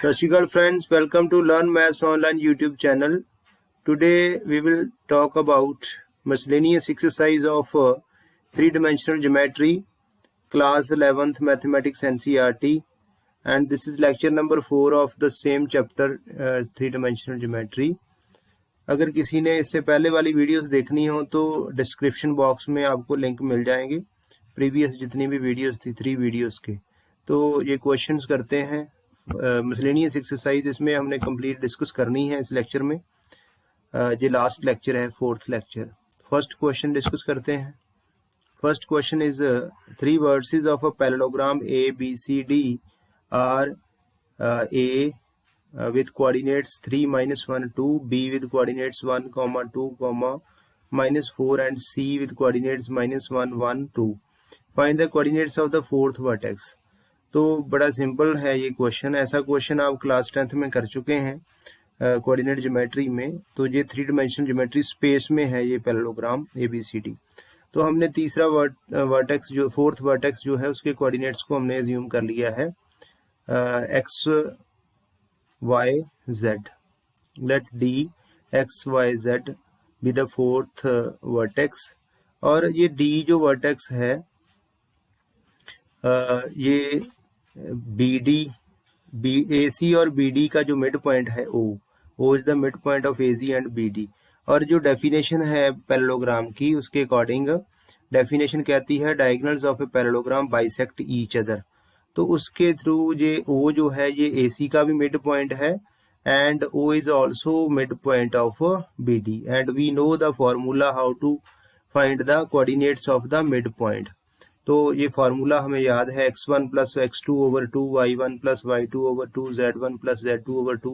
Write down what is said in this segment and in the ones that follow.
Rashikal friends, welcome to Learn Maths Online YouTube channel. Today we will talk about miscellaneous exercise of three-dimensional geometry, class 11th mathematics NCERT, and this is lecture number 4 of the same chapter three-dimensional geometry. अगर किसी ने इससे पहले वाली videos देखनी हो तो description box में आपको लिंक मिल जाएंगे, प्रीवियस जितनी भी वीडियोस थी 3 वीडियोस के। तो ये क्वेश्चंस करते हैं मिसलेनियस एक्सरसाइज, इसमें हमने कंप्लीट डिस्कस करनी है इस लेक्चर में। ये लास्ट लेक्चर है, 4th lecture. First question discuss करते हैं। First question is 3 vertices of a parallelogram A B C D are A with coordinates 3, -1, 2, b with coordinates 1, 2, -4 and c with coordinates -1, 1, 2. Find the coordinates of the fourth vertex. तो बड़ा simple है ये question. ऐसा question आप class 10th में कर चुके हैं कोऑर्डिनेट ज्योमेट्री में। तो ये 3 डायमेंशनल ज्योमेट्री स्पेस में है ये पैरेललोग्राम ABCD। तो हमने तीसरा वर्टेक्स जो फोर्थ वर्टेक्स जो है उसके कोऑर्डिनेट्स को हमने अज्यूम कर लिया है x y z. Let d x y z be the fourth vertex. और ये d जो वर्टेक्स है ये BD AC और BD का जो मिड पॉइंट है O is the mid point of AC and BD। और जो डेफिनेशन है पैरेललोग्राम की, उसके अकॉर्डिंग डेफिनेशन कहती है diagonals of a parallelogram bisect each other. तो उसके थ्रू ये O जो है ये AC का भी मिड पॉइंट है and O is also mid point of BD, and we know the formula how to find the coordinates of the midpoint. तो ये फार्मूला हमें याद है x1 plus x2 over 2, y1 plus y2 over 2, z1 plus z2 over 2।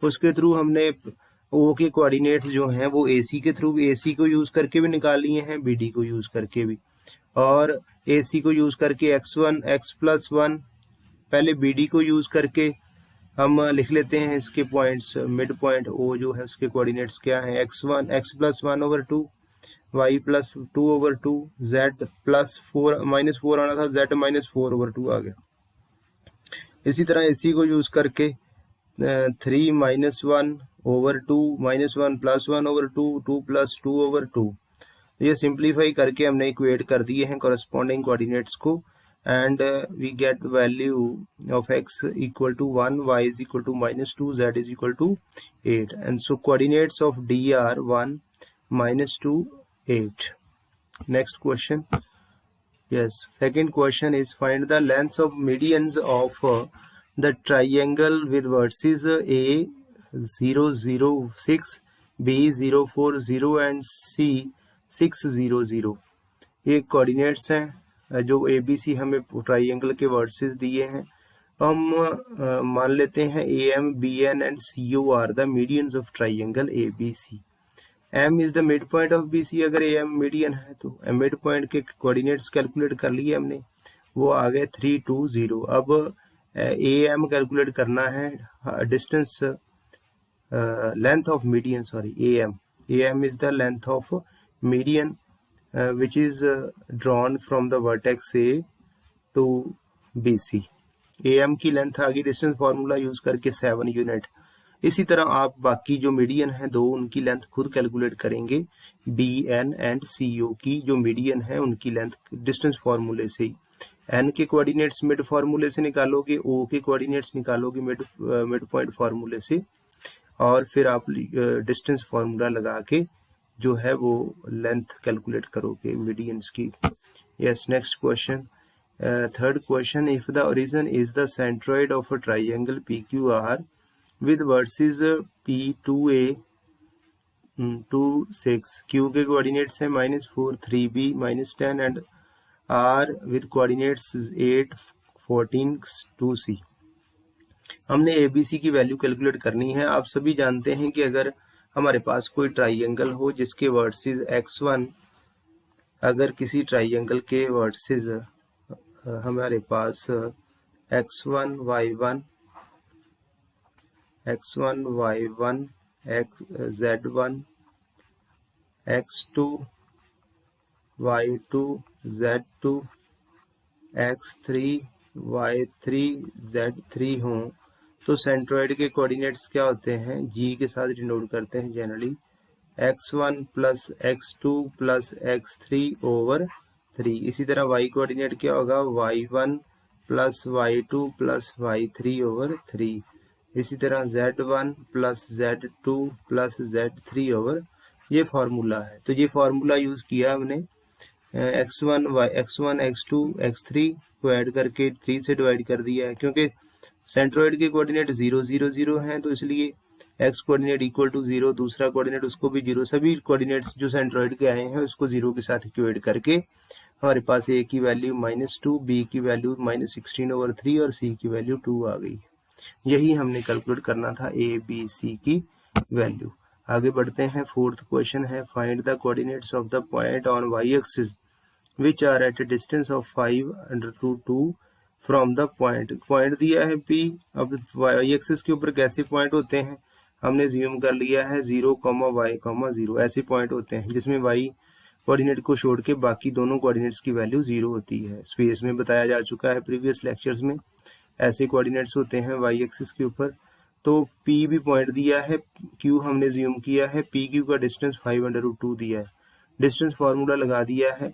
उसके through हमने O के coordinates जो हैं वो AC के थ्रू AC को यूज करके भी निकाल लिए हैं, BD को यूज करके भी, और AC को यूज करके x1 x प्लस 1, पहले BD को यूज करके हम लिख लेते हैं इसके पॉइंट्स। मिड पॉइंट O जो है उसके कोऑर्डिनेट्स क्या हैं, x1 x plus 1 over 2, y plus 2 over 2, z plus 4 minus 4 आना था, z माइनस 4 ओवर 2 आ गया। इसी तरह AC को यूज करके 3 minus 1 over 2, -1 plus 1 over 2, 2 plus 2 over 2। ये सिंप्लीफाई करके हमने इक्वेट कर दिए हैं कॉरेस्पॉन्डिंग कोऑर्डिनेट्स को, and we get the value of x equal to 1, y is equal to -2, z is equal to 8, and so coordinates of D are 1, -2, 8. Next question. Yes, second question is find the lengths of medians of the triangle with vertices A 0, 0, 6, B 0, 4, 0 and C 6, 0, 0। ये coordinates हैं जो ABC हमें triangle के versus दिए हैं। हम मान लेते हैं AM, BN and CO are the medians of triangle ABC। M is the mid point of BC। अगर AM मीडियन है तो मिड पॉइंट के कोऑर्डिनेट्स कैलकुलेट कर लिए हमने, वो आ गए 3, 2, 0। अब AM कैलकुलेट करना है distance, length of median, sorry AM is the length of median which is drawn from the vertex A to BC। AM की लेंथ आ गई डिस्टेंस फार्मूला यूज करके 7 यूनिट। इसी तरह आप बाकी जो मीडियन है दो, उनकी लेंथ खुद कैलकुलेट करेंगे। BN एंड CO की जो मीडियन है उनकी लेंथ डिस्टेंस फार्मूले से ही, N के कोऑर्डिनेट्स मिड फार्मूले से निकालोगे, O के कोऑर्डिनेट्स निकालोगे मिड पॉइंट फार्मूले से, और फिर आप डिस्टेंस फार्मूला लगा के जो है वो लेंथ कैलकुलेट करोगे मीडियंस की। Yes, next question, third question, if the origin is the centroid of a triangle PQR with versus P2A 2, 6, Q के कोऑर्डिनेट्स हैं -4, 3B -10 and R with coordinates 8, 14, 2C। हमने ABC की वैल्यू कैलकुलेट करनी है। आप सभी जानते हैं कि अगर हमारे पास कोई ट्राइंगल हो जिसके वर्सेस x1, अगर किसी ट्राइंगल के वर्सेस हमारे पास x1, y1, z1, x2, y2, z2, x3, y3, z3 हों, तो सेंट्रोइड के कोऑर्डिनेट्स क्या होते हैं, जी के साथ डिनोट करते हैं generally, x1 plus x2 plus x3 over 3। इसी तरह y कोऑर्डिनेट क्या होगा, y1 plus y2 plus y3 over 3। इसी तरह z1 plus z2 plus z3 over, ये फार्मूला है। तो ये फार्मूला यूज किया हमने, x1 x2 x3 को ऐड करके 3 से डिवाइड कर दिया है, क्योंकि सेंट्रोइड के कोऑर्डिनेट 0 0 0 हैं, तो इसलिए x कोऑर्डिनेट इक्वल टू 0, दूसरा कोऑर्डिनेट उसको भी 0, सभी कोऑर्डिनेट्स जो सेंट्रोइड के आए हैं उसको 0 के साथ इक्वेट करके हमारे पास a की वैल्यू -2, b की वैल्यू -16 ओवर 3 और c की वैल्यू 2 आ गई। यही हमने कैलकुलेट करना था a b c की वैल्यू। आगे बढ़ते हैं, फोर्थ क्वेश्चन है, find the coordinates of the point on y axis which are at a distance of 5√2 from the point दिया है P। अब y एक्सिस के ऊपर कैसे पॉइंट होते हैं, हमने ज्यूम कर लिया है 0, y, 0, ऐसे पॉइंट होते हैं जिसमें y कोऑर्डिनेट को छोड़ के बाकी दोनों कोऑर्डिनेट्स की वैल्यू 0 होती है। स्पेस में बताया जा चुका है प्रीवियस लेक्चर्स में, ऐसे कोऑर्डिनेट्स होते हैं y एक्सिस के ऊपर। तो P भी पॉइंट दिया है, Q हमने ज्यूम किया है, PQ का डिस्टेंस 5√2 दिया है। डिस्टेंस फार्मूला लगा दिया है,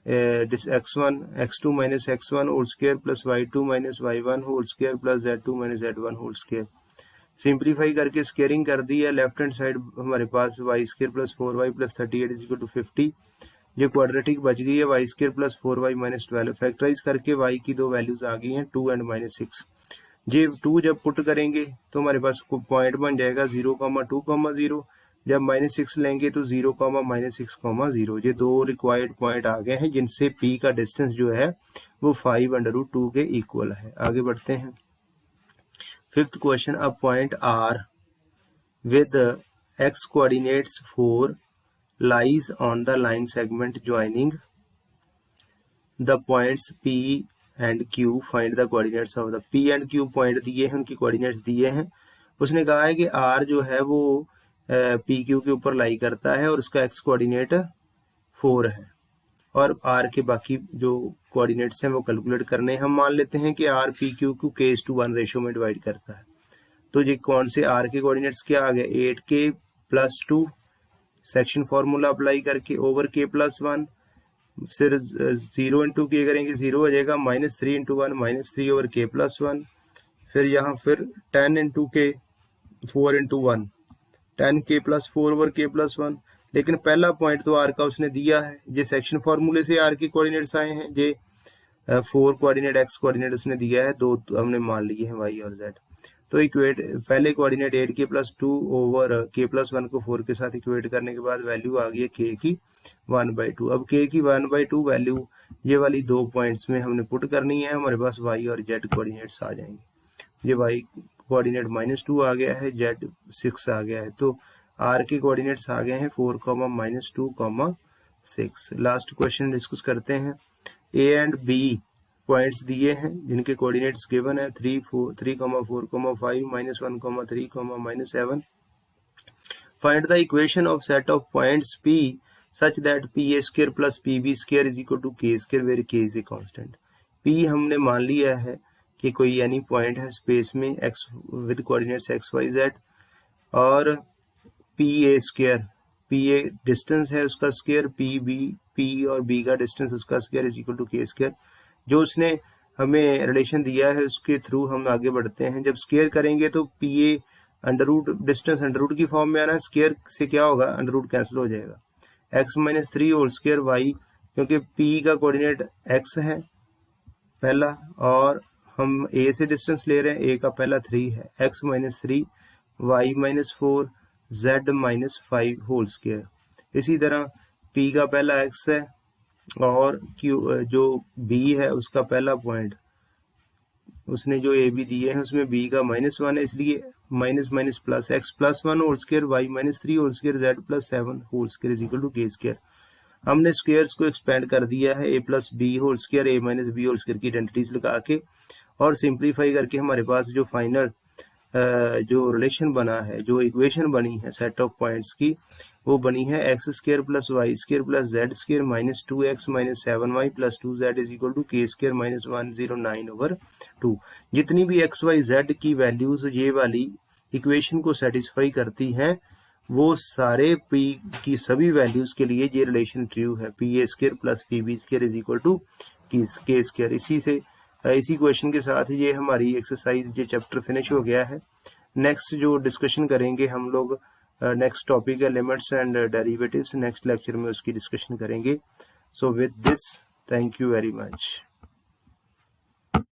x2 minus x1 whole square plus y2 minus y1 whole square plus z2 minus z1 whole square. Simplify करके स्क्वेयरिंग कर दी है, लेफ्ट हैंड साइड हमारे पास y square plus 4y plus 38 is equal to 50। जो क्वाड्रेटिक बच गई है y square plus 4y minus 12, factorise करके y की दो वैल्यूज आ गई हैं 2 एंड -6। ये 2 जब पुट करेंगे तो हमारे पास पॉइंट बन जाएगा 0, 2, 0। जब -6 लेंगे तो 0, -6, 0। ये दो रिक्वायर्ड पॉइंट आ गए हैं जिनसे P का डिस्टेंस जो है वो 5√2 के इक्वल है। आगे बढ़ते हैं, fifth question, a point R with x coordinates 4 lies on the line segment joining the points P and Q, find the coordinates of the P and Q point दिए हैं, उनकी कोऑर्डिनेट्स दिए हैं। उसने कहा है कि R जो है वो PQ के ऊपर लाई करता है और उसका x कोऑर्डिनेट 4 है, और R के बाकी जो कोऑर्डिनेट्स हैं वो कैलकुलेट करने। हम मान लेते हैं कि R PQ को k:1 रेशो में डिवाइड करता है। तो ये कौन से R के कोऑर्डिनेट्स क्या आ गए, 8k plus 2, section formula apply करके, ओवर k प्लस 1, फिर 0 इंटू k करेंगे 0 हो जाएगा, -3 इंटू 1 -3 ओवर k प्लस 1, फिर यहाँ फिर 10 into k 4 into 1 10k plus 4 over k plus 1। लेकिन पहला पॉइंट तो R का उसने दिया है, ये सेक्शन फॉर्मूले से R के कोऑर्डिनेट्स आए हैं, ये 4 कोऑर्डिनेट x कोऑर्डिनेट उसने दिया है, 2 हमने मान लिए हैं y और z। तो इक्वेट पहले coordinate 8k plus 2 over k plus 1 को 4 के साथ इक्वेट करने के बाद वैल्यू आ गई है k की 1/2। अब k की 1/2 वैल्यू ये वाली दो पॉइंट्स में हमने पुट करनी है, हमारे पास y और z कोऑर्डिनेट्स आ जाएंगे। ये y कोऑर्डिनेट -2 आ गया है, z 6 आ गया है, तो r के कोऑर्डिनेट्स आ गए हैं 4, -2, 6। लास्ट क्वेश्चन डिस्कस करते हैं, a एंड b पॉइंट्स दिए हैं जिनके कोऑर्डिनेट्स गिवन है 3, 4, 5, -1, -3, -7। Find the equation of set of points p such that pa² plus pb² is equal to k² where k is a constant। p हमने मान लिया है कि कोई यानी पॉइंट है स्पेस में x with coordinates x y z, और pa², pa डिस्टेंस है उसका स्क्वायर, p और b का डिस्टेंस उसका square is equal to k²। जो उसने हमें रिलेशन दिया है उसके थ्रू हम आगे बढ़ते हैं। जब स्क्वायर करेंगे तो pa under root distance under root की फॉर्म में आना है, स्क्वायर से क्या होगा, अंडर रूट कैंसिल हो जाएगा, x-3 होल स्क्वायर y, क्योंकि p का कोऑर्डिनेट x है पहला, और हम a से डिस्टेंस ले रहे हैं, a का पहला 3 है, x-3 y-4 z-5 whole square. इसी तरह p का पहला x है और q जो b है उसका पहला पॉइंट उसने जो a b दिए हैं उसमें b का -1 है, इसलिए minus plus x plus 1 whole square y-3 whole square z plus 7 whole square is equal to k²। हमने स्क्वायर्स को एक्सपेंड कर दिया है, a plus b whole square a minus b whole square की आइडेंटिटीज लगा के, और सिंप्लीफाई करके हमारे पास जो फाइनल जो रिलेशन बना है, जो इक्वेशन बनी है सेट ऑफ पॉइंट्स की, वो बनी है x square plus y square plus z square minus 2x minus 7y plus 2z is equal to k square minus 109/2। जितनी भी एक्स वाई जेड की वैल्यूज ये वाली इक्वेशन को सेटिस्फाई करती हैं, वो सारे पी की सभी वैल्यूज के लिए ये रिलेशन ट्रू है, P A square plus P B square is equal to k square. इसी क्वेश्चन के साथ ये हमारी एक्सरसाइज, ये चैप्टर फिनिश हो गया है। नेक्स्ट जो डिस्कशन करेंगे हम लोग, नेक्स्ट टॉपिक है limits and derivatives, next lecture में उसकी डिस्कशन करेंगे। So with this, thank you very much.